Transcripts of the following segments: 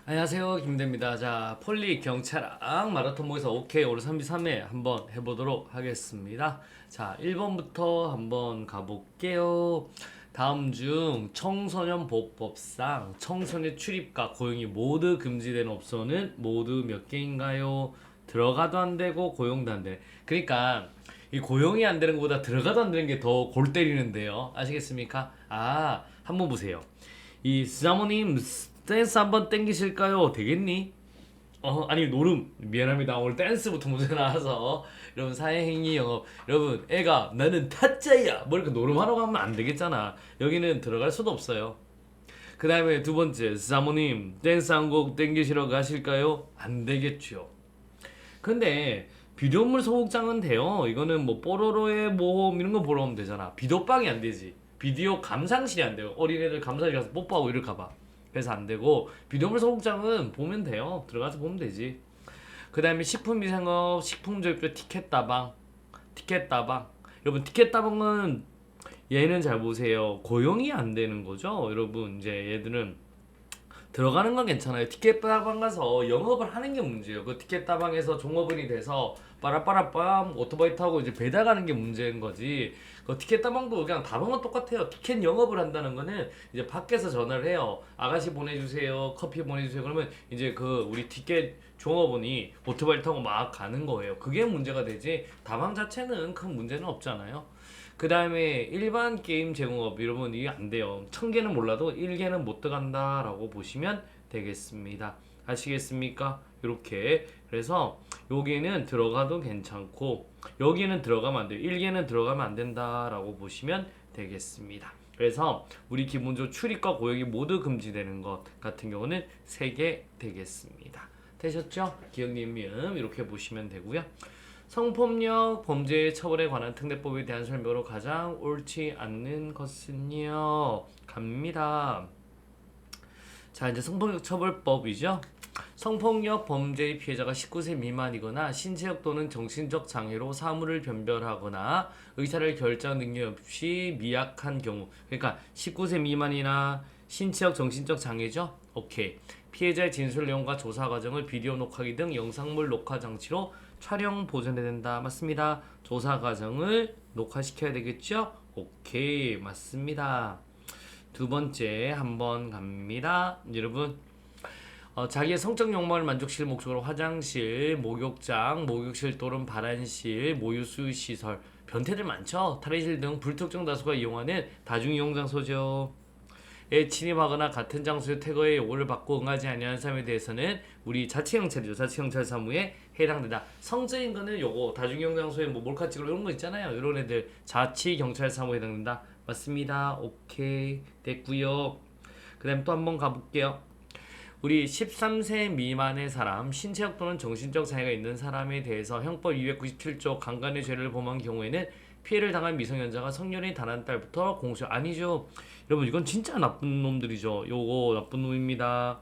안녕하세요, 김대입니다. 자, 폴리 경찰학 마라톤 모의사 오케이 오늘 33회 한번 해보도록 하겠습니다. 자, 1번부터 한번 가볼게요. 다음 중 청소년 보호법상 청소년 출입과 고용이 모두 금지되는 업소는 모두 몇 개인가요? 들어가도 안 되고 고용도 안 되네. 그러니까 이 고용이 안 되는 것보다 들어가도 안 되는 게 더 골 때리는데요. 아시겠습니까? 한번 보세요. 이 사모님 댄스 한번 땡기실까요? 되겠니? 아니 노름 미안합니다. 오늘 댄스부터 문제 나와서 여러분 사회행위 영업 여러분 애가 나는 타짜야 뭐 이렇게 노름하라고 하면 안 되겠잖아. 여기는 들어갈 수도 없어요. 그 다음에 두 번째 사모님 댄스 한 곡 땡기시러 가실까요? 안 되겠죠. 근데 비디오물 소극장은 돼요. 이거는 뭐 뽀로로의 모험 이런 거 보러 오면 되잖아. 비디오방이 안 되지. 비디오 감상실이 안 돼요. 어린애들 감상실 가서 뽀뽀하고 이럴까봐. 그래서 안 되고 비디오물 소극장은 보면 돼요. 들어가서 보면 되지. 그 다음에 식품위생업, 식품조립조 티켓다방, 티켓다방. 여러분 티켓다방은 얘는 잘 보세요. 고용이 안 되는 거죠. 여러분 이제 얘들은 들어가는 건 괜찮아요. 티켓다방 가서 영업을 하는 게 문제예요. 그 티켓다방에서 종업원이 돼서 빠라빠라빰 오토바이 타고 이제 배달 가는 게 문제인 거지. 그 티켓다방도 그냥 다방은 똑같아요. 티켓 영업을 한다는 거는 이제 밖에서 전화를 해요. 아가씨 보내주세요. 커피 보내주세요. 그러면 이제 그 우리 티켓 종업원이 오토바이 타고 막 가는 거예요. 그게 문제가 되지. 다방 자체는 큰 문제는 없잖아요. 그 다음에 일반 게임 제공업 여러분 이게 안 돼요. 1000개는 몰라도 1개는 못 들어간다 라고 보시면 되겠습니다. 아시겠습니까? 이렇게 그래서 여기는 들어가도 괜찮고 여기는 들어가면 안 돼요. 1개는 들어가면 안 된다 라고 보시면 되겠습니다. 그래서 우리 기본적으로 출입과 고용이 모두 금지되는 것 같은 경우는 3개 되겠습니다. 되셨죠? 기억님 이렇게 보시면 되고요. 성폭력 범죄 처벌에 관한 특례법에 대한 설명으로 가장 옳지 않는 것은요. 갑니다. 자, 이제 성폭력 처벌법이죠. 성폭력 범죄의 피해자가 19세 미만이거나 신체적 또는 정신적 장애로 사물을 변별하거나 의사를 결정 능력이 없이 미약한 경우. 그러니까 19세 미만이나 신체적 정신적 장애죠. 오케이. 피해자의 진술 내용과 조사 과정을 비디오 녹화기 등 영상물 녹화 장치로 촬영 보존해야 된다. 맞습니다. 조사 과정을 녹화시켜야 되겠죠? 오케이. 맞습니다. 두 번째 한번 갑니다. 여러분 자기의 성적 욕망을 만족시킬 목적으로 화장실, 목욕장, 목욕실 또는 발안실, 모유수유 시설, 변태들 많죠? 탈의실 등 불특정 다수가 이용하는 다중이용 장소죠. 에 침입하거나 같은 장소의 퇴거에 요구를 받고 응하지 아니하는 사람에 대해서는 우리 자치경찰이죠. 자치경찰 사무에 해당된다. 성적인 거는 요거 다중이용 장소에 뭐 몰카 찍으러 이런 거 있잖아요. 이런 애들 자치경찰 사무에 해당된다. 맞습니다. 오케이 됐고요. 그 다음 또 한번 가볼게요. 우리 13세 미만의 사람, 신체적 또는 정신적 장애가 있는 사람에 대해서 형법 297조 강간의 죄를 범한 경우에는 피해를 당한 미성년자가 성년이 단 한 달부터 공소 아니죠. 여러분 이건 진짜 나쁜 놈들이죠. 요거 나쁜 놈입니다.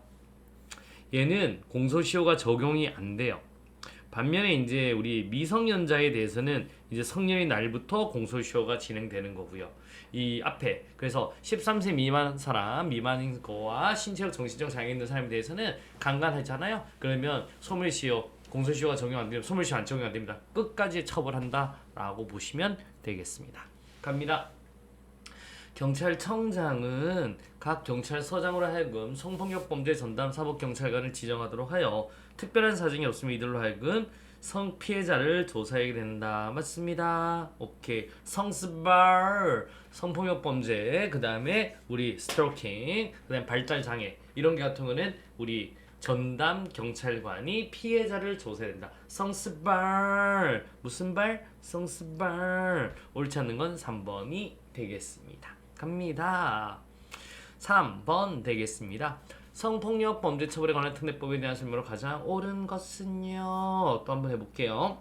얘는 공소시효가 적용이 안 돼요. 반면에 이제 우리 미성년자에 대해서는 이제 성년의 날부터 공소시효가 진행되는 거고요. 이 앞에 그래서 13세 미만 사람 미만인 거와 신체적 정신적 장애 있는 사람에 대해서는 강간하잖아요. 그러면 소멸시효 공소시효가 적용 안 되면 소멸시효 안 적용 안 됩니다. 끝까지 처벌한다라고 보시면 되겠습니다. 갑니다. 경찰청장은 각 경찰서장으로 하여금 성폭력 범죄 전담 사법경찰관을 지정하도록 하여 특별한 사정이 없으면 이들로 하여금 성 피해자를 조사하게 된다. 맞습니다. 오케이. 성스발 성폭력 범죄 그 다음에 우리 스토킹 그 다음에 발달 장애 이런 게 같은 거는 우리 전담 경찰관이 피해자를 조사해야 된다. 성스발 무슨 발? 성스발 옳지 않는 건 3번이 되겠습니다. 갑니다. 3번 되겠습니다. 성폭력 범죄 처벌에 관한 특례법에 대한 설명으로 가장 옳은 것은요. 또 한번 해볼게요.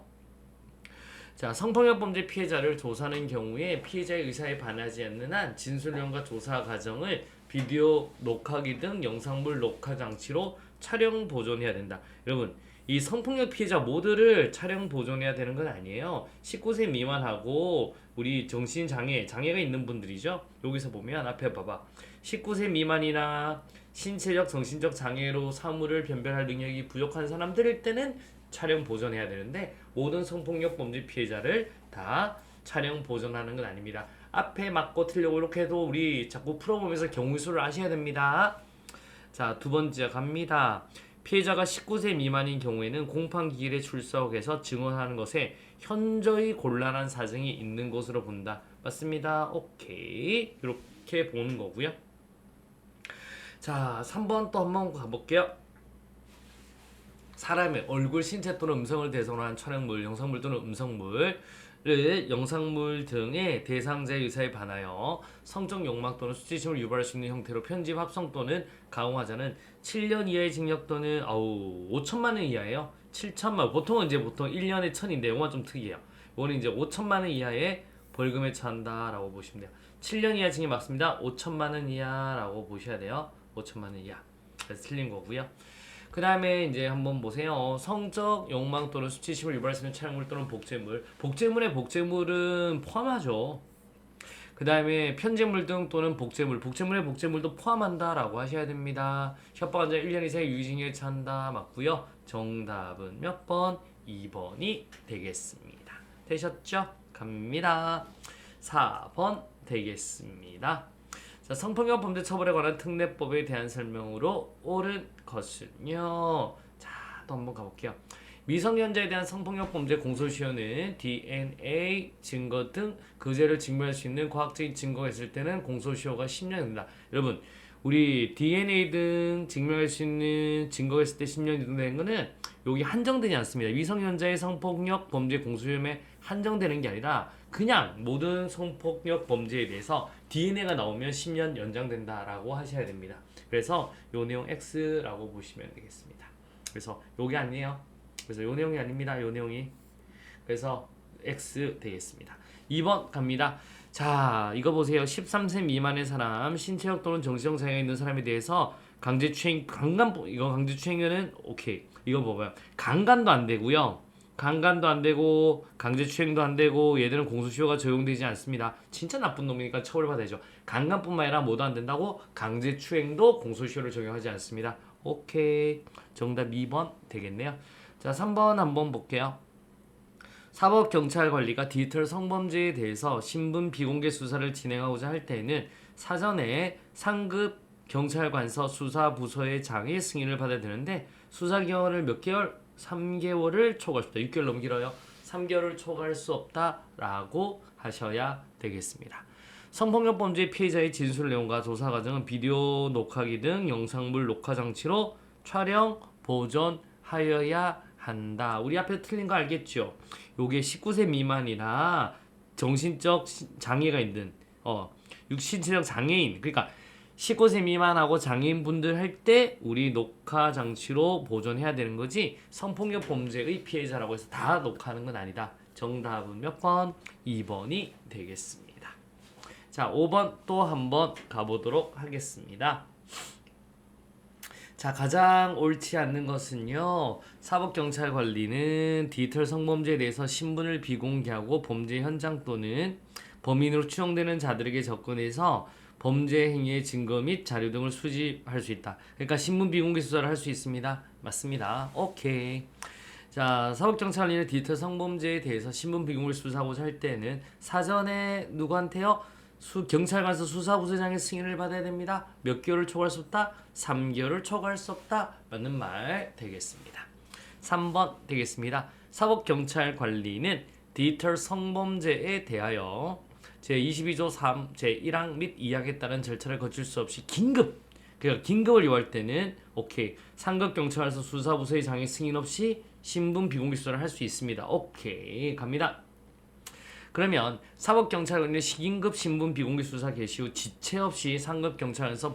자, 성폭력 범죄 피해자를 조사하는 경우에 피해자의 의사에 반하지 않는 한 진술 내용과 조사 과정을 비디오 녹화기 등 영상물 녹화 장치로 촬영 보존해야 된다. 여러분 이 성폭력 피해자 모두를 촬영 보존해야 되는 건 아니에요. 19세 미만하고 우리 정신장애가 있는 분들이죠. 여기서 보면 앞에 봐봐. 19세 미만이나 신체적, 정신적 장애로 사물을 변별할 능력이 부족한 사람들일 때는 촬영 보존해야 되는데 모든 성폭력 범죄 피해자를 다 촬영 보존하는 건 아닙니다. 앞에 맞고 틀리고 이렇게 해도 우리 자꾸 풀어보면서 경우 수를 아셔야 됩니다. 자, 두 번째 갑니다. 피해자가 19세 미만인 경우에는 공판기일에 출석해서 증언하는 것에 현저히 곤란한 사정이 있는 것으로 본다. 맞습니다. 오케이. 이렇게 보는 거고요. 자, 3번 또 한번 가볼게요. 사람의 얼굴, 신체 또는 음성을 대상으로 한 촬영물, 영상물 또는 음성물을 영상물 등의 대상자의 의사에 반하여 성적 욕망 또는 수치심을 유발할 수 있는 형태로 편집, 합성 또는 가공하자는 7년 이하의 징역 또는 5천만 원 이하예요. 7천만 보통은 이제 보통 1년에 1000인데 이건 좀 특이해요. 이거는 이제 5천만 원 이하의 벌금에 처한다라고 보시면 돼요. 7년 이하 징역 맞습니다. 5천만 원 이하라고 보셔야 돼요. 5천만 원 이하. 그래서 틀린 거고요. 그 다음에 이제 한번 보세요. 성적 욕망 또는 수치심을 유발할 수 있는 촬영물 또는 복제물. 복제물은 포함하죠. 그 다음에 편집물 등 또는 복제물. 복제물의 복제물도 포함한다라고 하셔야 됩니다. 협박한자 1년 이상의 유기징역에 처한다. 맞고요. 정답은 몇 번? 2번이 되겠습니다. 되셨죠? 갑니다. 4번 되겠습니다. 자, 성폭력 범죄 처벌에 관한 특례법에 대한 설명으로 옳은 것은요. 자, 또 한번 가볼게요. 미성년자에 대한 성폭력 범죄 공소시효는 DNA 증거 등 그 죄를 증명할 수 있는 과학적인 증거가 있을 때는 공소시효가 10년이 된다. 여러분, 우리 DNA 등 증명할 수 있는 증거가 있을 때 10년이 된다는 거는 여기 한정되지 않습니다. 미성년자의 성폭력 범죄 공소시효에 한정되는 게 아니라 그냥 모든 성폭력 범죄에 대해서 DNA가 나오면 10년 연장된다라고 하셔야 됩니다. 그래서 요 내용 X라고 보시면 되겠습니다. 그래서 요게 아니에요. 그래서 요 내용이 아닙니다. 요 내용이. 그래서 X 되겠습니다. 2번 갑니다. 자, 이거 보세요. 13세 미만의 사람, 신체적 또는 정신적 장애가 있는 사람에 대해서 강제추행, 이거 강제추행은 오케이. 이거 봐봐요. 강간도 안 되고요. 강간도 안 되고 강제추행도 안 되고 얘들은 공소시효가 적용되지 않습니다. 진짜 나쁜 놈이니까 처벌받아야죠. 강간뿐만 아니라 뭐도 안 된다고 강제추행도 공소시효를 적용하지 않습니다. 오케이. 정답 2번 되겠네요. 자, 3번 한번 볼게요. 사법경찰관리가 디지털 성범죄에 대해서 신분 비공개 수사를 진행하고자 할 때에는 사전에 상급 경찰관서 수사부서의 장의 승인을 받아야 되는데 수사기간을 몇 개월? 3개월을 초과할 수 없다. 6개월 너무 길어요. 3개월을 초과할 수 없다라고 하셔야 되겠습니다. 성폭력 범죄 피해자의 진술 내용과 조사 과정은 비디오 녹화기 등 영상물 녹화 장치로 촬영, 보존하여야 한다. 우리 앞에 틀린 거 알겠죠? 요게 19세 미만이나 정신적 장애가 있는 육신체적 장애인, 그러니까 19세 미만하고 장애인분들 할 때 우리 녹화 장치로 보존해야 되는 거지 성폭력 범죄의 피해자라고 해서 다 녹화하는 건 아니다. 정답은 몇 번? 2번이 되겠습니다. 자, 5번 또 한번 가보도록 하겠습니다. 자, 가장 옳지 않는 것은요. 사법경찰관리는 디지털 성범죄에 대해서 신분을 비공개하고 범죄 현장 또는 범인으로 추정되는 자들에게 접근해서 범죄 행위의 증거 및 자료 등을 수집할 수 있다. 그러니까 신분 비공개 수사를 할 수 있습니다. 맞습니다. 오케이. 자, 사법경찰관리는 디지털 성범죄에 대해서 신분 비공개 수사하고자 할 때는 사전에 누구한테요? 경찰관서 수사부서장의 승인을 받아야 됩니다. 몇 개월을 초과할 수 없다? 3개월을 초과할 수 없다. 맞는 말 되겠습니다. 3번 되겠습니다. 사법경찰관리는 디지털 성범죄에 대하여 제22조 3, 제1항 및 2항에 따른 절차를 거칠 수 없이 그러니까 긴급을 요할 때는 오케이. 상급 경찰서 수사부서의 장의 승인 없이 신분 비공개 수사를 할 수 있습니다. 오케이. 갑니다. 그러면 사법경찰관리는 긴급 신분 비공개 수사 개시 후 지체 없이 상급 경찰서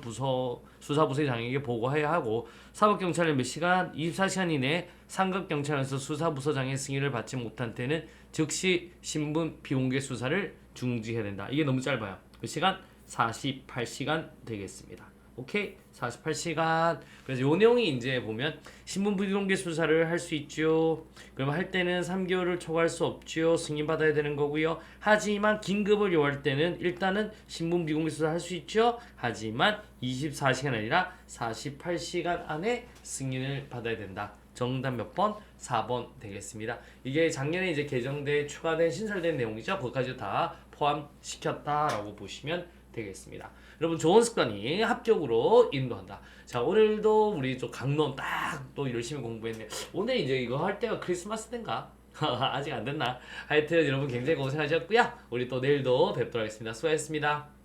수사부서의 장에게 보고해야 하고 사법경찰은 몇 시간? 24시간 이내에 상급 경찰서 수사부서장의 승인을 받지 못한 때는 즉시 신분 비공개 수사를 중지해야 된다. 이게 너무 짧아요. 몇 시간? 48시간 되겠습니다. 오케이 48시간. 그래서 요 내용이 이제 보면 신분 비공개 수사를 할 수 있죠. 그럼 할 때는 3개월을 초과할 수 없죠. 승인 받아야 되는 거고요. 하지만 긴급을 요할 때는 일단은 신분 비공개 수사 할 수 있죠. 하지만 24시간 아니라 48시간 안에 승인을 받아야 된다. 정답 몇 번? 4번 되겠습니다. 이게 작년에 이제 개정돼 추가된 신설된 내용이죠. 그것까지 다 포함시켰다라고 보시면 되겠습니다. 여러분 좋은 습관이 합격으로 인도한다. 자 오늘도 우리 좀 강론 딱 또 열심히 공부했네. 오늘 이제 이거 할 때가 크리스마스 때인가? 아직 안 됐나? 하여튼 여러분 굉장히 고생하셨고요. 우리 또 내일도 뵙도록 하겠습니다. 수고하셨습니다.